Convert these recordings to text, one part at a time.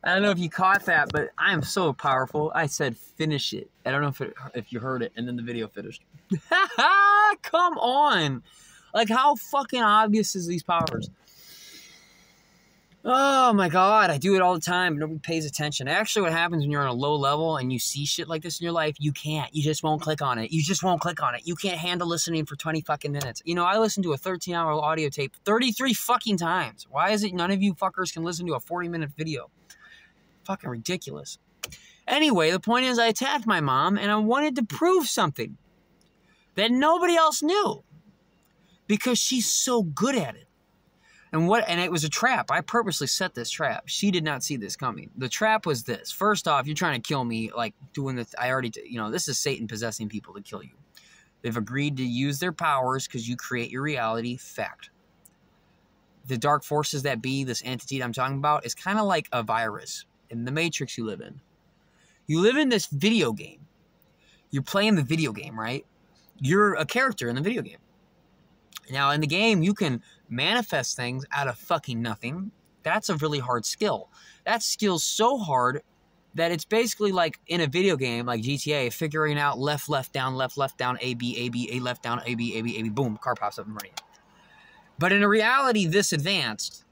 I don't know if you caught that, but I am so powerful. I said finish it. I don't know if you heard it, and then the video finished. Come on. Like, how fucking obvious is these powers? Oh my God, I do it all the time. Nobody pays attention. Actually, what happens when you're on a low level and you see shit like this in your life, you can't. You just won't click on it. You just won't click on it. You can't handle listening for 20 fucking minutes. You know, I listened to a 13-hour audio tape 33 fucking times. Why is it none of you fuckers can listen to a 40-minute video? Fucking ridiculous. Anyway, the point is I attacked my mom and I wanted to prove something that nobody else knew because she's so good at it. And it was a trap. I purposely set this trap. She did not see this coming. The trap was this. First off, you're trying to kill me, like doing the, this is Satan possessing people to kill you. They've agreed to use their powers because you create your reality. Fact. The dark forces that be, this entity I'm talking about, is kind of like a virus in the matrix you live in. You live in this video game. You're playing the video game, right? You're a character in the video game. Now, in the game, you can manifest things out of fucking nothing. That's a really hard skill. That skill's so hard that it's basically like in a video game like GTA, figuring out left, down, A, B, A, left, down, A, B, boom, car pops up and running. But in a reality this advanced,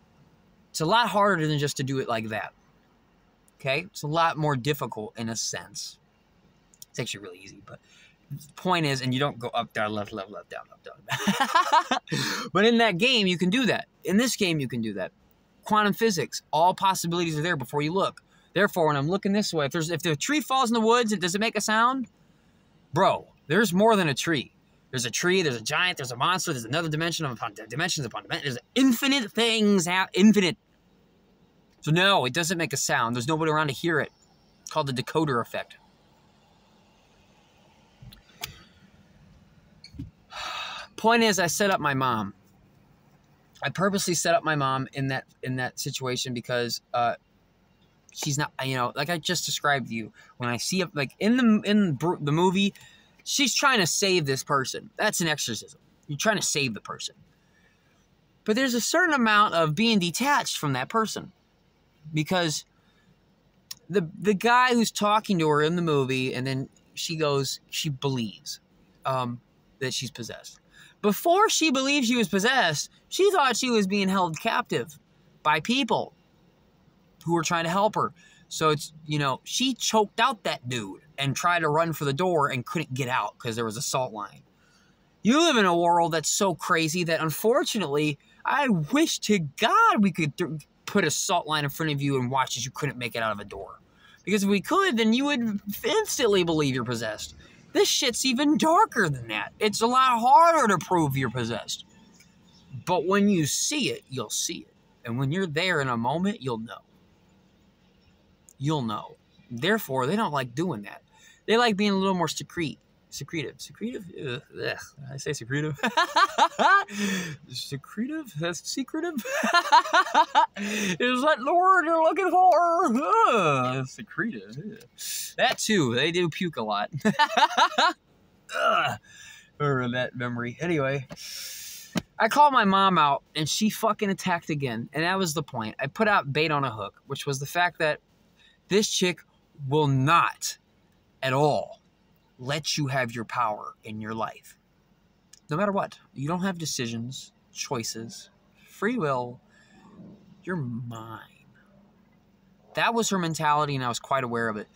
it's a lot harder than just to do it like that. Okay? It's a lot more difficult in a sense. It's actually really easy, but the point is, and you don't go up, down, left, down, up, down. But in that game, you can do that. In this game, you can do that. Quantum physics, all possibilities are there before you look. Therefore, when I'm looking this way, if the tree falls in the woods, does it make a sound? Bro, there's more than a tree. There's a tree, there's a giant, there's a monster, there's another dimension upon dimensions upon dimensions. There's infinite things, infinite. So no, it doesn't make a sound. There's nobody around to hear it. It's called the decoder effect. Point is, I set up my mom. I purposely set up my mom in that situation because she's not, like I just described to you. When I see it, like in the movie, she's trying to save this person. That's an exorcism. You're trying to save the person. But there's a certain amount of being detached from that person because the guy who's talking to her in the movie, and then she believes that she's possessed. Before she believed she was possessed, she thought she was being held captive by people who were trying to help her. So it's, she choked out that dude and tried to run for the door and couldn't get out because there was a salt line. You live in a world that's so crazy that unfortunately, I wish to God we could put a salt line in front of you and watch as you couldn't make it out of a door. Because if we could, then you would instantly believe you're possessed. This shit's even darker than that. It's a lot harder to prove you're possessed. But when you see it, you'll see it. And when you're there in a moment, you'll know. You'll know. Therefore, they don't like doing that. They like being a little more secretive. Ugh. I say secretive. Secretive? That's secretive? Is that the word you're looking for? Secretive. That too. They do puke a lot. Or that memory. Anyway, I called my mom out and she fucking attacked again. And that was the point. I put out bait on a hook, which was the fact that this chick will not at all let you have your power in your life. No matter what. You don't have decisions, choices, free will. You're mine. That was her mentality, and I was quite aware of it.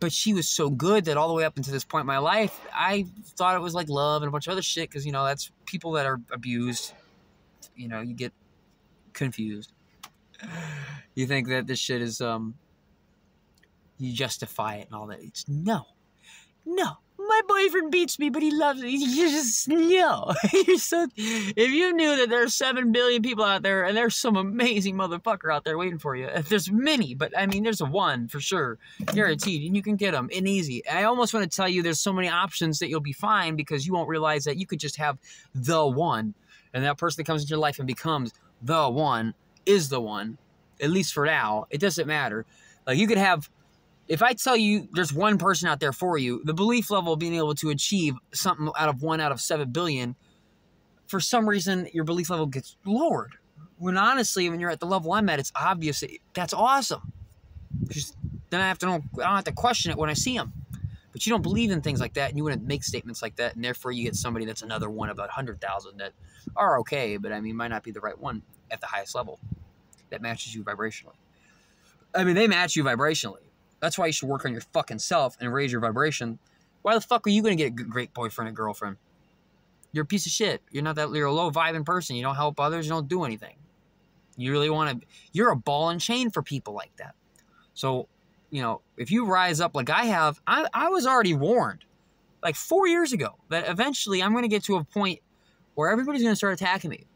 But she was so good that all the way up until this point in my life, I thought it was like love and a bunch of other shit because, that's people that are abused. You get confused. You think that this shit is, you justify it and all that. It's no. My boyfriend beats me, but he loves me. You're just, no. If you knew that there's 7 billion people out there and there's some amazing motherfucker out there waiting for you. There's many, but I mean, there's a one for sure. Guaranteed. And you can get them in easy. I almost want to tell you there's so many options that you'll be fine because you won't realize that you could just have the one. And that person that comes into your life and becomes the one is the one. At least for now. It doesn't matter. Like you could have... If I tell you there's one person out there for you, the belief level of being able to achieve something out of 7 billion, for some reason, your belief level gets lowered. When honestly, when you're at the level I'm at, it's obvious that's awesome. Then I don't have to question it when I see them. But you don't believe in things like that, and you wouldn't make statements like that, and therefore you get somebody that's another one about 100,000 that are okay, but I mean, might not be the right one at the highest level that matches you vibrationally. I mean, they match you vibrationally. That's why you should work on your fucking self and raise your vibration. Why the fuck are you going to get a great boyfriend or girlfriend? You're a piece of shit. You're a low-vibing person. You don't help others. You don't do anything. You really want to... You're a ball and chain for people like that. So, you know, if you rise up like I have... I was already warned, like 4 years ago, that eventually I'm going to get to a point where everybody's going to start attacking me.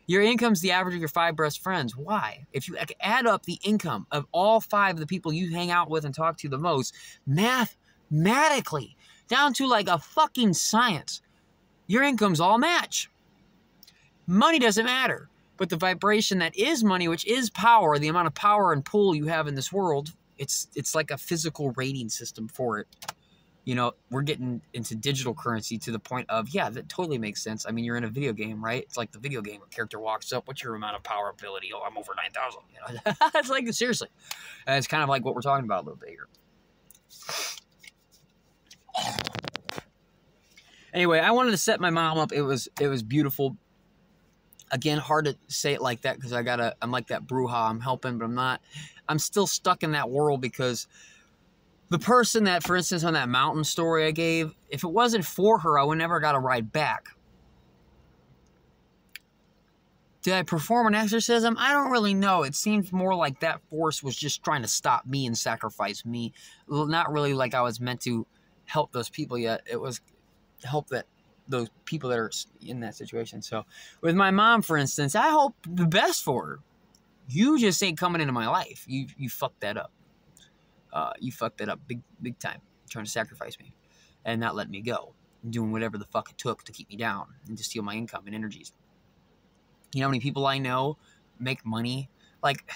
Your income's the average of your 5 best friends. Why? If you add up the income of all 5 of the people you hang out with and talk to the most, mathematically, down to like a fucking science, your incomes all match. Money doesn't matter. But the vibration that is money, which is power, the amount of power and pull you have in this world, it's like a physical rating system for it. You know, we're getting into digital currency to the point of, yeah, that totally makes sense. I mean, you're in a video game, right? It's like the video game. A character walks up. What's your amount of power ability? Oh, I'm over 9,000. You know, it's like, seriously. And it's kind of like what we're talking about a little bit here. Anyway, I wanted to set my mom up. It was beautiful. Again, hard to say it like that because I'm like that brouhaha. I'm helping, but I'm not. I'm still stuck in that world because the person that, for instance, on that mountain story I gave, if it wasn't for her, I would never got a ride back. Did I perform an exorcism? I don't really know. It seems more like that force was just trying to stop me and sacrifice me. Not really like I was meant to help those people yet. It was help those people that are in that situation. So with my mom, for instance, I hope the best for her. You just ain't coming into my life. You fucked that up. You fucked that up big time, trying to sacrifice me and not let me go, doing whatever the fuck it took to keep me down and to steal my income and energies. You know how many people I know make money? Like,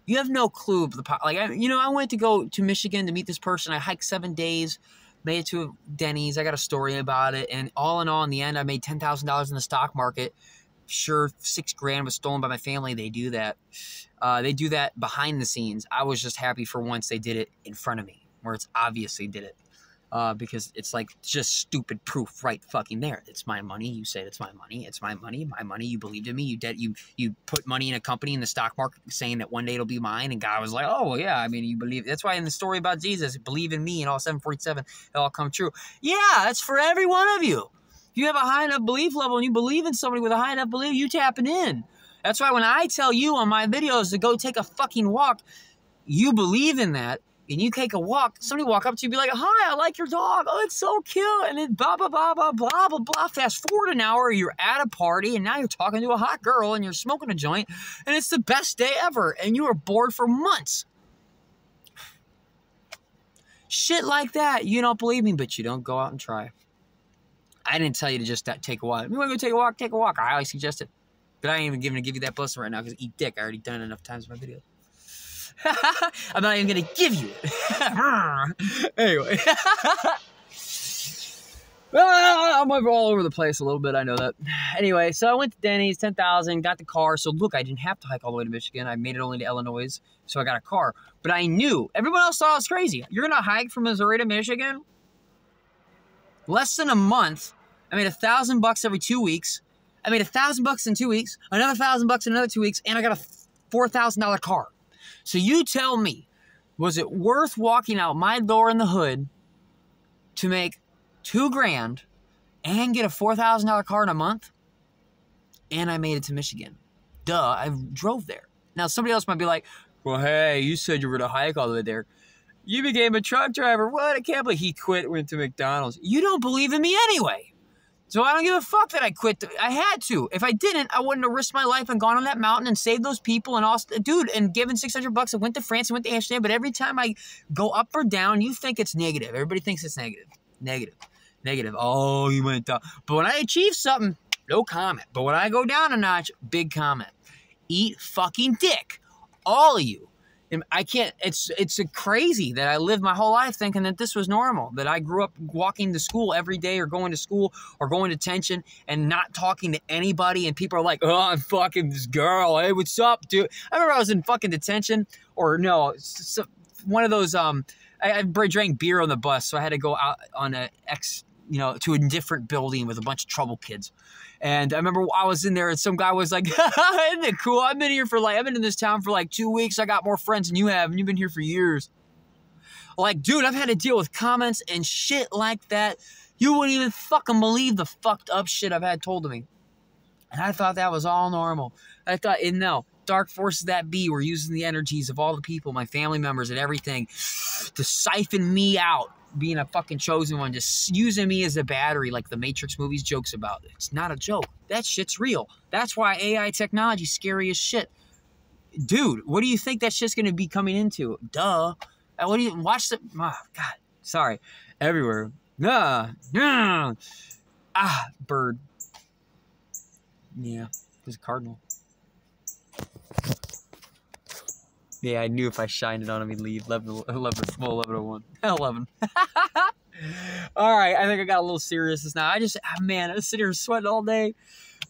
you have no clue of the like. I went to go to Michigan to meet this person. I hiked 7 days, made it to Denny's. I got a story about it, and all in all, in the end, I made $10,000 in the stock market. Sure, $6,000 was stolen by my family. They do that. They do that behind the scenes. I was just happy for once they did it in front of me, where it's obvious they did it. Because it's like just stupid proof right fucking there. It's my money. You said it's my money. It's my money. My money. You believed in me. You put money in a company in the stock market saying that one day it'll be mine. And God was like, oh, well, yeah. I mean, you believe. That's why in the story about Jesus, believe in me and all 747, it all come true. Yeah, that's for every one of you. If you have a high enough belief level and you believe in somebody with a high enough belief, you tapping in. That's why when I tell you on my videos to go take a fucking walk, you believe in that. And you take a walk, somebody walk up to you and be like, hi, I like your dog. Oh, it's so cute. And then blah, blah, blah, blah, blah, blah, blah. Fast forward an hour, you're at a party, and now you're talking to a hot girl, and you're smoking a joint, and it's the best day ever, and you were bored for months. Shit like that. You don't believe me, but you don't go out and try. I didn't tell you to just take a walk. You want to go take a walk? Take a walk. I highly suggest it. But I ain't even going to give you that blessing right now because eat dick. I already done it enough times in my videos. I'm not even going to give you it. Anyway. I'm all over the place a little bit. I know that. Anyway, so I went to Denny's, 10,000, got the car. So look, I didn't have to hike all the way to Michigan. I made it only to Illinois, so I got a car. But I knew. Everyone else thought I was crazy. You're going to hike from Missouri to Michigan? Less than a month. I made $1,000 every 2 weeks. I made $1,000 in 2 weeks, another $1,000 in another 2 weeks, and I got a $4,000 car. So you tell me, was it worth walking out my door in the hood to make $2,000 and get a $4,000 car in a month? And I made it to Michigan. Duh, I drove there. Now, somebody else might be like, well, hey, you said you were going to hike all the way there. You became a truck driver. What? I can't believe he quit, went to McDonald's. You don't believe in me anyway. So I don't give a fuck that I quit. I had to. If I didn't, I wouldn't have risked my life and gone on that mountain and saved those people and all. Dude, and given $600, I went to France, I went to Amsterdam. But every time I go up or down, you think it's negative. Everybody thinks it's negative. Negative. Oh, you went down. But when I achieve something, no comment. But when I go down a notch, big comment. Eat fucking dick. All of you. And I can't, it's crazy that I lived my whole life thinking that this was normal, that I grew up walking to school every day or going to school or going to detention and not talking to anybody. And people are like, oh, I'm fucking this girl. Hey, what's up, dude? I remember I was in fucking detention or no, one of those, I drank beer on the bus, so I had to go out on to a different building with a bunch of trouble kids. And I remember I was in there and some guy was like, isn't it cool? I've been in this town for like 2 weeks. I got more friends than you have, and you've been here for years. Like, dude, I've had to deal with comments and shit like that. You wouldn't even fucking believe the fucked up shit I've had told to me. And I thought that was all normal. I thought, and no, dark forces that be were using the energies of all the people, my family members and everything, to siphon me out. Being a fucking chosen one, just using me as a battery like the Matrix movies jokes about. It's not a joke. That shit's real. That's why AI technology is scary as shit. Dude, what do you think that shit's going to be coming into? Duh. What do you watch the... Oh, God. Sorry. Everywhere. Bird. Yeah. There's a cardinal. Yeah, I knew if I shined it on him, he'd leave. 1101. 11. All right, I think I got a little serious now. Man, I was sitting here sweating all day.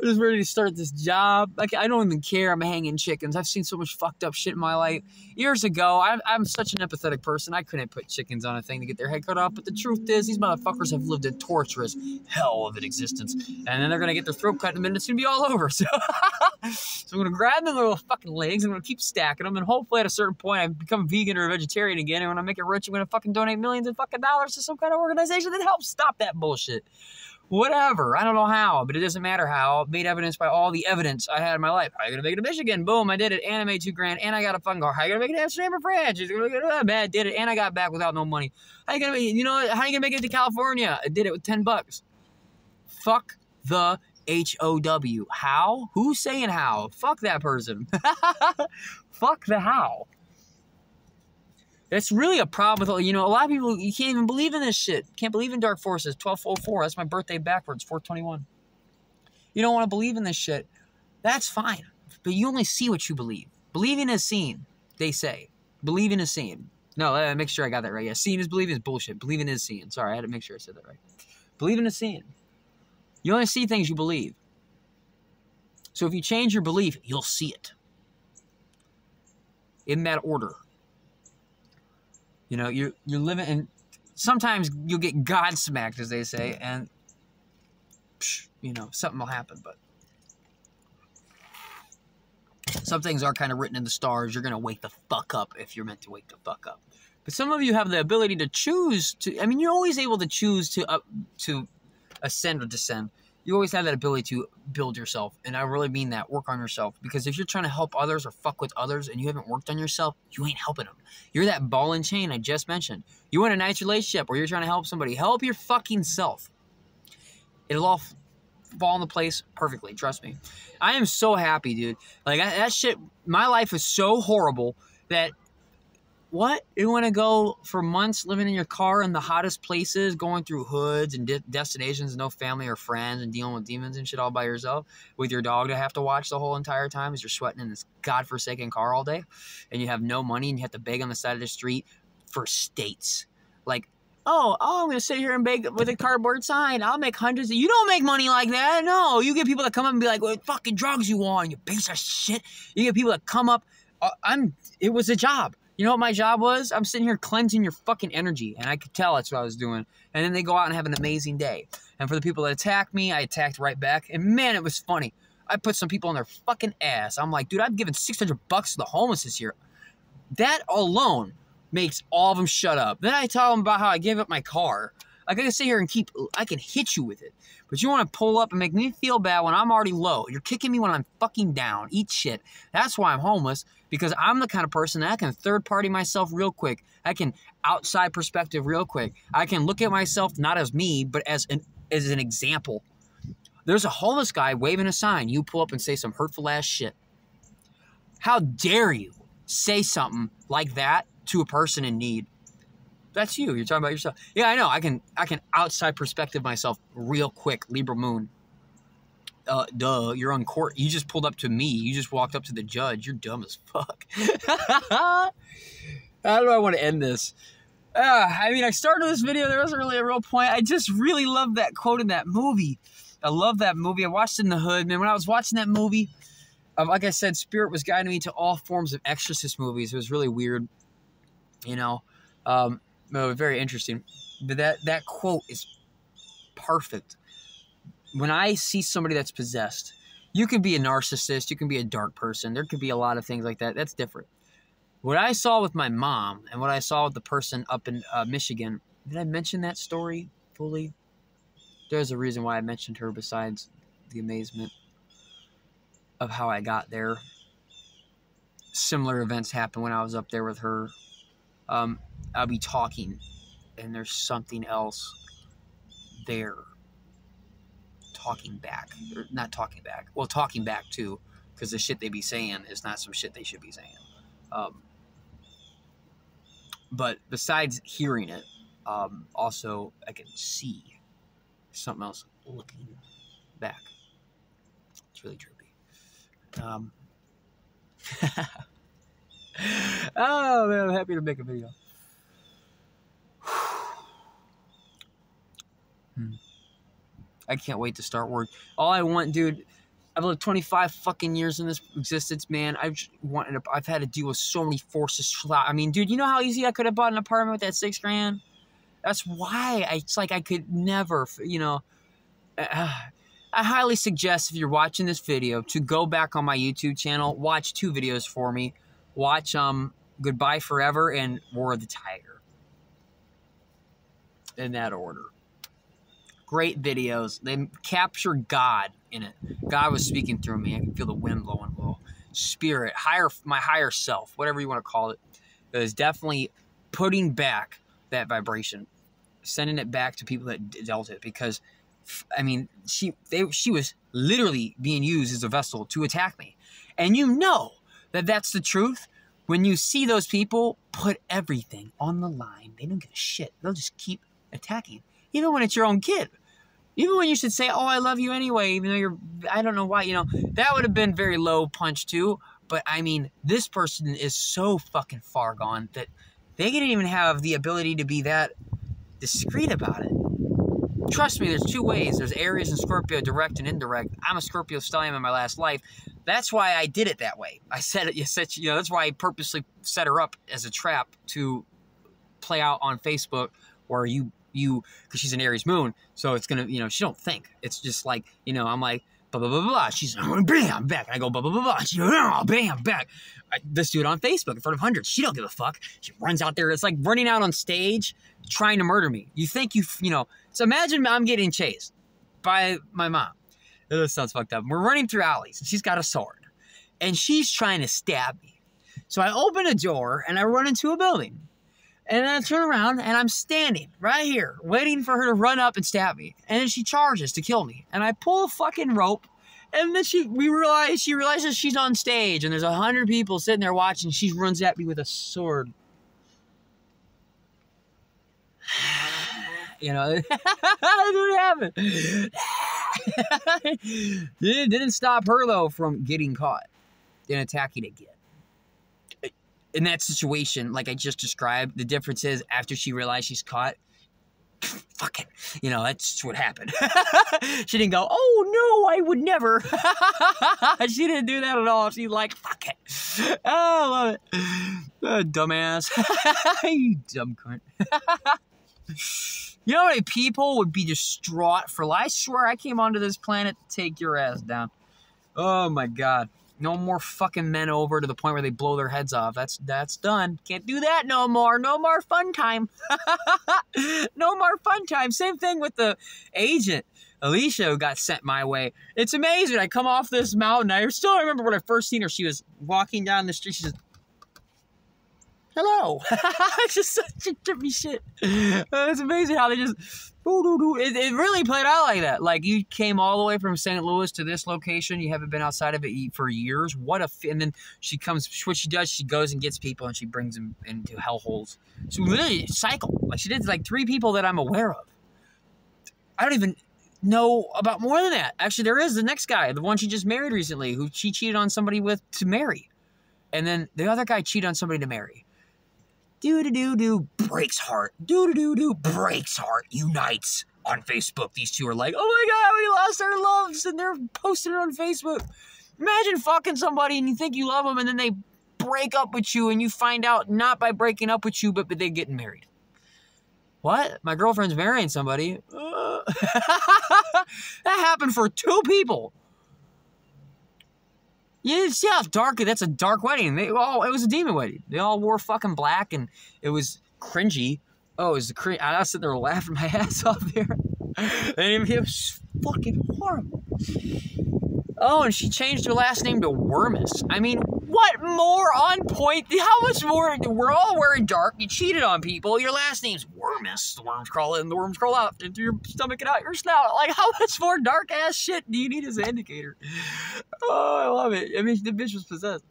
I'm just ready to start this job. Like, I don't even care. I'm hanging chickens. I've seen so much fucked up shit in my life. Years ago, I'm such an empathetic person. I couldn't put chickens on a thing to get their head cut off. But the truth is, these motherfuckers have lived a torturous hell of an existence. And then they're going to get their throat cut in a minute. It's going to be all over. So I'm going to grab their little fucking legs. I'm going to keep stacking them. And hopefully at a certain point, I become vegan or a vegetarian again. And when I make it rich, I'm going to fucking donate millions of fucking dollars to some kind of organization that helps stop that bullshit. Whatever. I don't know how, but it doesn't matter how. Made evidence by all the evidence I had in my life. How you gonna make it to Michigan? Boom, I did it. And I made $2,000. And I got a fun car. How you gonna make it to Amsterdam or France? I did it. And I got back without no money. How you gonna make it? How you gonna make it to California? I did it with $10. Fuck the HOW. How? Who's saying how? Fuck that person. Fuck the how. That's really a problem with, a lot of people, you can't even believe in this shit. Can't believe in dark forces. 1204, that's my birthday backwards, 421. You don't want to believe in this shit. That's fine. But you only see what you believe. Believing is seen, they say. Believing is seen. No, make sure I got that right. Yeah, seeing is believing is bullshit. Believing is seen. Sorry, I had to make sure I said that right. Believing is seen. You only see things you believe. So if you change your belief, you'll see it. In that order. You're living, and sometimes you'll get God smacked, as they say, and, something will happen, but some things are kind of written in the stars. You're going to wake the fuck up if you're meant to wake the fuck up. But some of you have the ability to choose to, you're always able to choose to ascend or descend. You always have that ability to build yourself. And I really mean that. Work on yourself. Because if you're trying to help others or fuck with others and you haven't worked on yourself, you ain't helping them. You're that ball and chain I just mentioned. You want a nice relationship or you're trying to help somebody. Help your fucking self. It'll all fall into place perfectly. Trust me. I am so happy, dude. Like, that shit, my life is so horrible that... What? You want to go for months living in your car in the hottest places, going through hoods and destinations, no family or friends, and dealing with demons and shit all by yourself, with your dog to have to watch the whole entire time as you're sweating in this godforsaken car all day, and you have no money and you have to beg on the side of the street for states. Like, oh, I'm going to sit here and beg with a cardboard sign. I'll make hundreds of... You don't make money like that. No, you get people that come up and be like, what fucking drugs you want, you piece of shit. You get people that come up... It was a job. You know what my job was? I'm sitting here cleansing your fucking energy, and I could tell that's what I was doing. And then they go out and have an amazing day. And for the people that attacked me, I attacked right back. And man, it was funny. I put some people on their fucking ass. I'm like, dude, I've given $600 to the homeless this year. That alone makes all of them shut up. Then I tell them about how I gave up my car. I can sit here and I can hit you with it. But you want to pull up and make me feel bad when I'm already low. You're kicking me when I'm fucking down. Eat shit. That's why I'm homeless. Because I'm the kind of person that I can third-party myself real quick. I can outside perspective real quick. I can look at myself not as me, but as an example. There's a homeless guy waving a sign. You pull up and say some hurtful ass shit. How dare you say something like that to a person in need? That's you. You're talking about yourself. Yeah, I know. I can outside perspective myself real quick. Libra moon. Duh, you're on court. You just pulled up to me. You just walked up to the judge. You're dumb as fuck. How do I want to end this? I started this video. There wasn't really a real point. I just really love that quote in that movie. I love that movie. I watched it in the hood. Man, when I was watching that movie, like I said, Spirit was guiding me to all forms of exorcist movies. It was really weird. You know, very interesting. But that quote is perfect. When I see somebody that's possessed, you can be a narcissist, you can be a dark person, there could be a lot of things like that. That's different. What I saw with my mom and what I saw with the person up in Michigan, did I mention that story fully? There's a reason why I mentioned her besides the amazement of how I got there. Similar events happened when I was up there with her. I'll be talking, and there's something else there. Talking back. Or not talking back. Well, talking back, too, because the shit they be saying is not some shit they should be saying. But besides hearing it, also I can see something else looking back. It's really trippy. Oh man, I'm happy to make a video. I can't wait to start work. All I want, dude, I've lived 25 fucking years in this existence, man. I've had to deal with so many forces. I mean, dude, you know how easy I could have bought an apartment with that $6 grand? That's why it's like I could never, you know. I highly suggest if you're watching this video to go back on my YouTube channel, watch 2 videos for me. Watch Goodbye Forever and War of the Tiger. In that order. Great videos. They capture God in it. God was speaking through me. I can feel the wind blowing a little. Spirit, my higher self, whatever you want to call it, is definitely putting back that vibration, sending it back to people that dealt it. Because, I mean, she was literally being used as a vessel to attack me. And you know that that's the truth. When you see those people put everything on the line, they don't give a shit. They'll just keep attacking. Even when it's your own kid. Even when you should say, oh, I love you anyway, even though you're, I don't know why, you know, that would have been very low punch too. But I mean, this person is so fucking far gone that they didn't even have the ability to be that discreet about it. Trust me, there's 2 ways. There's Aries and Scorpio, direct and indirect. I'm a Scorpio stellium in my last life. That's why I did it that way. I said it, you know, that's why I purposely set her up as a trap to play out on Facebook where you, because she's an Aries moon, so it's gonna, you know, she don't think. It's just like, you know, I'm like, blah, blah, blah, blah. She's, bam, back. And I go, blah, blah, blah, blah. She's, bam, back. Let's do it on Facebook in front of hundreds. She don't give a fuck. She runs out there. It's like running out on stage trying to murder me. You think you know, so imagine I'm getting chased by my mom. This sounds fucked up. We're running through alleys, and she's got a sword, and she's trying to stab me. So I open a door, and I run into a building. And then I turn around, and I'm standing right here, waiting for her to run up and stab me. And then she charges to kill me. And I pull a fucking rope, and then she realizes she's on stage, and there's 100 people sitting there watching. She runs at me with a sword. You know, that's what happened. It didn't stop her, though, from getting caught and attacking again. In that situation, like I just described, the difference is after she realized she's caught, fucking, you know, that's what happened. She didn't go, oh, no, I would never. She didn't do that at all. She's like, fuck it. Oh, I love it. Dumbass. You dumb cunt. You know how many people would be distraught for life? I swear I came onto this planet to take your ass down. Oh, my God. No more fucking men over to the point where they blow their heads off. That's done. Can't do that no more. No more fun time. No more fun time. Same thing with the agent, Alicia, who got sent my way. It's amazing. I come off this mountain. I still remember when I first seen her. She was walking down the street. She says, hello. It's just such a trippy shit. It's amazing how they just... It really played out like that. Like, you came all the way from St. Louis to this location. You haven't been outside of it for years. And then she comes, what she does, she goes and gets people and she brings them into hellholes. So literally, cycle. Like, she did like 3 people that I'm aware of. I don't even know about more than that. Actually, there is the next guy, the one she just married recently, who she cheated on somebody with to marry. And then the other guy cheated on somebody to marry. Do-do-do-do, breaks heart. Do-do-do-do, breaks heart, unites on Facebook. These 2 are like, oh my God, we lost our loves, and they're posting it on Facebook. Imagine fucking somebody and you think you love them, and then they break up with you, and you find out not by breaking up with you, but they're getting married. What? My girlfriend's marrying somebody. That happened for 2 people. You see how dark, that's a dark wedding. It was a demon wedding. They all wore fucking black, and it was cringy. Oh, it was the cringe. I was sitting there laughing my ass off there. And it was fucking horrible. Oh, and she changed her last name to Wormus. I mean, what more on point? How much more? We're all wearing dark. You cheated on people. Your last name's Wormus. The worms crawl in, the worms crawl out into your stomach and out your snout. Like, how much more dark ass shit do you need as an indicator? Oh, I love it. I mean, the bitch was possessed.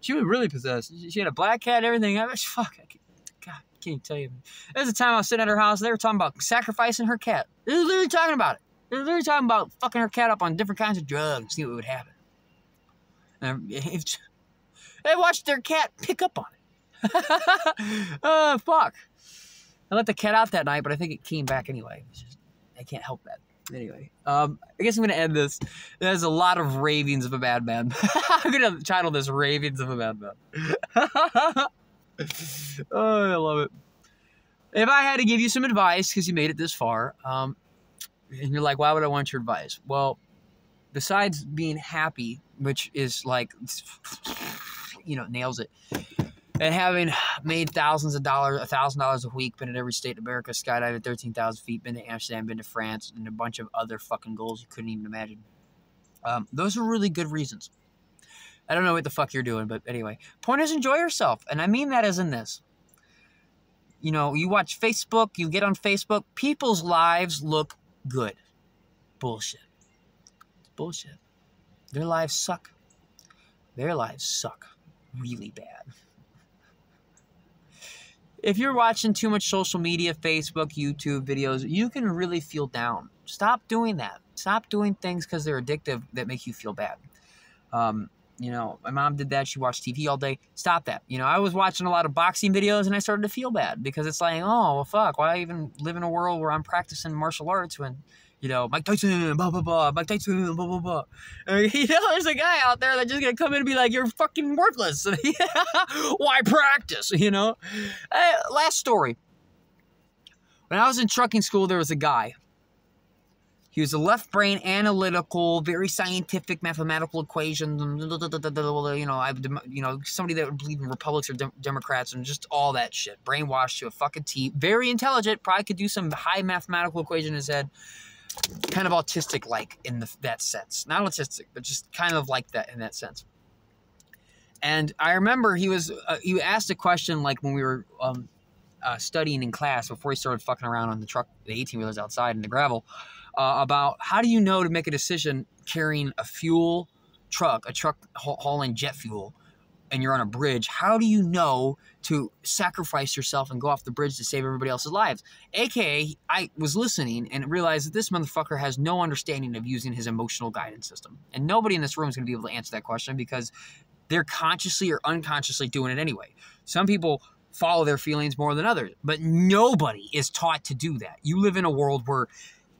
She was really possessed. She had a black cat and everything. I mean, fuck. God, I can't even tell you. There was a time I was sitting at her house. They were talking about sacrificing her cat. They were literally talking about it. They were literally talking about fucking her cat up on different kinds of drugs and see what would happen. And they watched their cat pick up on it. Oh, fuck. I let the cat out that night, but I think it came back anyway. I can't help that. Anyway, I guess I'm going to end this. There's a lot of ravings of a madman. I'm going to title this Ravings of a Madman. Oh, I love it. If I had to give you some advice, because you made it this far, and you're like, why would I want your advice? Well, besides being happy, which is like, nails it, and having made thousands of dollars, $1,000 a week, been in every state in America, skydiving 13,000 feet, been to Amsterdam, been to France, and a bunch of other fucking goals you couldn't even imagine. Those are really good reasons. I don't know what the fuck you're doing, but anyway. Point is, enjoy yourself. And I mean that as in this. You know, you watch Facebook, you get on Facebook, people's lives look good. Bullshit. It's bullshit. Their lives suck. Their lives suck really bad. If you're watching too much social media, Facebook, YouTube videos, you can really feel down. Stop doing that. Stop doing things because they're addictive that make you feel bad. My mom did that. She watched TV all day. Stop that. I was watching a lot of boxing videos and I started to feel bad because it's like, oh, well, fuck. Why even live in a world where I'm practicing martial arts when, Mike Tyson, blah, blah, blah, Mike Tyson, blah, blah, blah. There's a guy out there that's just going to come in and be like, you're fucking worthless. Why practice, Last story. When I was in trucking school, there was a guy. He was a left brain, analytical, very scientific, mathematical equations, somebody that would believe in Republicans or Democrats and just all that shit. Brainwashed to a fucking T. Very intelligent, probably could do some high mathematical equation in his head. Kind of autistic-like in that sense. Not autistic, but just kind of like that in that sense. And I remember he asked a question like when we were studying in class before he started fucking around on the truck, the 18-wheelers outside in the gravel, about how do you know to make a decision carrying a truck hauling jet fuel, and you're on a bridge. How do you know to sacrifice yourself and go off the bridge to save everybody else's lives? AKA, I was listening and realized that this motherfucker has no understanding of using his emotional guidance system. And nobody in this room is going to be able to answer that question because they're consciously or unconsciously doing it anyway. Some people follow their feelings more than others, but nobody is taught to do that. You live in a world where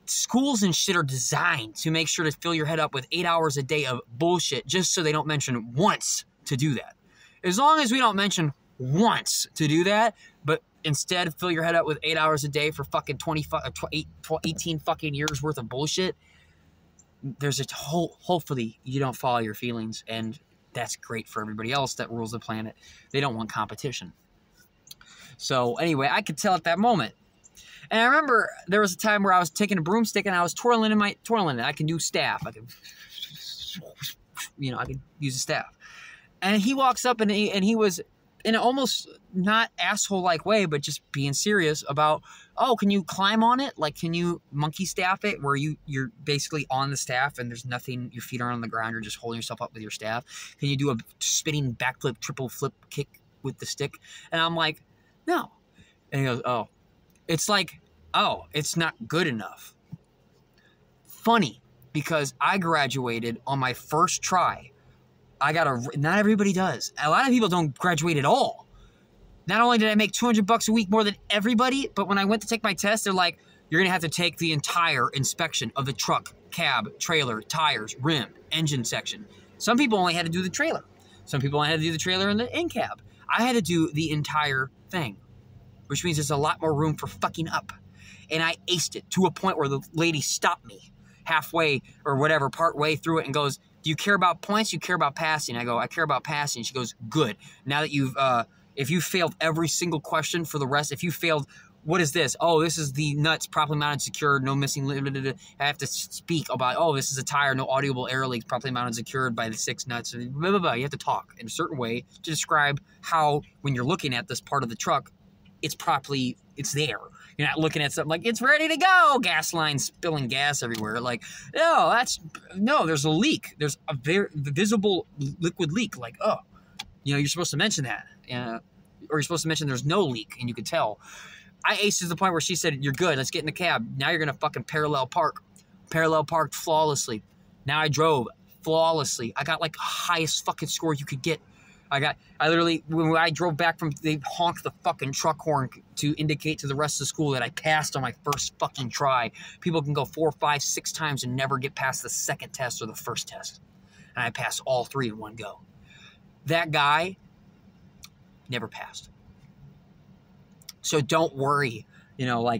schools and shit are designed to make sure to fill your head up with 8 hours a day of bullshit just so they don't mention once to do that. As long as we don't mention once to do that, but instead fill your head up with 8 hours a day for fucking 18 fucking years worth of bullshit, there's hopefully you don't follow your feelings, and that's great for everybody else that rules the planet. They don't want competition. So anyway, I could tell at that moment. And I remember there was a time where I was taking a broomstick and I was twirling it. I can do staff. I can use a staff. And he walks up and he was in an almost not asshole-like way, but just being serious about, oh, can you climb on it? Like, can you monkey staff it where you're basically on the staff and there's nothing, your feet aren't on the ground, you're just holding yourself up with your staff? Can you do a spinning backflip, triple flip kick with the stick? And I'm like, no. And he goes, oh. It's like, oh, it's not good enough. Funny, because I graduated on my first try. Not everybody does. A lot of people don't graduate at all. Not only did I make $200 a week more than everybody, but when I went to take my test, they're like, you're going to have to take the entire inspection of the truck, cab, trailer, tires, rim, engine section. Some people only had to do the trailer. Some people had to do the trailer and the in-cab. I had to do the entire thing, which means there's a lot more room for fucking up. And I aced it to a point where the lady stopped me halfway or whatever, part way through it and goes, do you care about points? You care about passing? I go, I care about passing. She goes, good. Now that you've, if you failed every single question for the rest, if you failed, what is this? Oh, this is the nuts properly mounted, secured, no missing. I have to speak about, oh, this is a tire, no audible air leaks, properly mounted, secured by the 6 nuts. Blah, blah, blah. You have to talk in a certain way to describe how, when you're looking at this part of the truck, it's there. You're not looking at something like, it's ready to go, gas line spilling gas everywhere. Like, no, there's a leak. There's a very visible liquid leak. Like, oh, you're supposed to mention that. Or you're supposed to mention there's no leak, and you could tell. I aced to the point where she said, you're good, let's get in the cab. Now you're going to fucking parallel park. Parallel parked flawlessly. Now I drove flawlessly. I got like highest fucking score you could get. I literally, when I drove back they honked the fucking truck horn to indicate to the rest of the school that I passed on my first fucking try. People can go 4, 5, 6 times and never get past the second test or the first test. And I passed all 3 in one go. That guy never passed. So don't worry,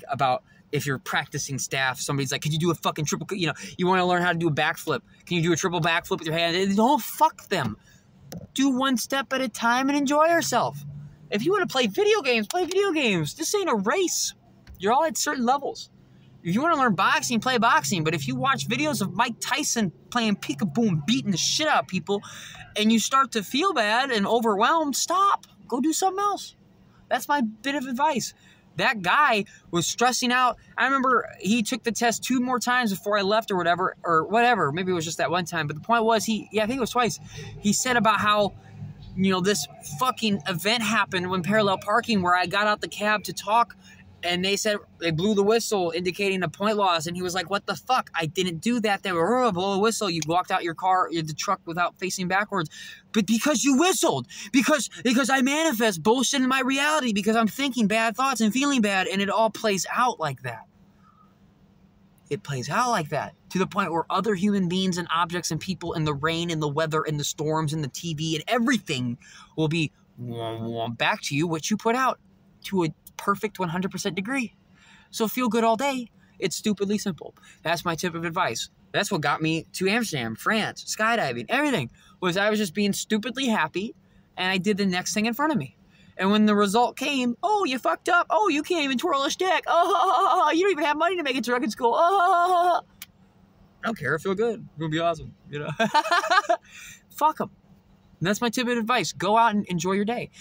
about if you're practicing staff, somebody's like, could you do a fucking triple, you want to learn how to do a backflip. Can you do a triple backflip with your hand? Don't fuck them. Do one step at a time and enjoy yourself. If you want to play video games, play video games. This ain't a race. You're all at certain levels. If you want to learn boxing, play boxing. But if you watch videos of Mike Tyson playing peekaboo and beating the shit out of people, and you start to feel bad and overwhelmed, stop. Go do something else. That's my bit of advice. That guy was stressing out. I remember he took the test 2 more times before I left or whatever. Maybe it was just that one time. But the point was, I think it was twice. He said about how, this fucking event happened when parallel parking where I got out the cab to talk and they said they blew the whistle indicating a point loss. And he was like, what the fuck? I didn't do that. They were, blow a whistle. You walked out your car, the truck without facing backwards. But because you whistled, because I manifest bullshit in my reality, because I'm thinking bad thoughts and feeling bad, and it all plays out like that. It plays out like that to the point where other human beings and objects and people and the rain and the weather and the storms and the TV and everything will be back to you what you put out to a perfect 100% degree. So feel good all day. It's stupidly simple. That's my tip of advice. That's what got me to Amsterdam, France, skydiving, everything. Was I was just being stupidly happy, and I did the next thing in front of me. And when the result came, oh, you fucked up. Oh, you can't even twirl a stick. Oh, you don't even have money to make it to drunken school. Oh, I don't care. I feel good. It'll be awesome. Fuck them. And that's my tip of advice. Go out and enjoy your day.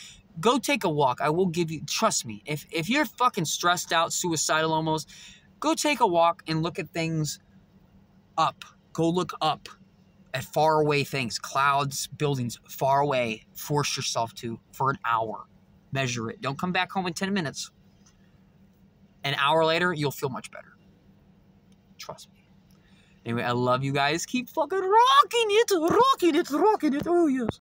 Go take a walk. I will give you, trust me, if you're fucking stressed out, suicidal almost, go take a walk and look at things up. Go look up at far away things, clouds, buildings, far away. Force yourself to for an hour. Measure it. Don't come back home in 10 minutes. An hour later, you'll feel much better. Trust me. Anyway, I love you guys. Keep fucking rocking it. Oh, yes.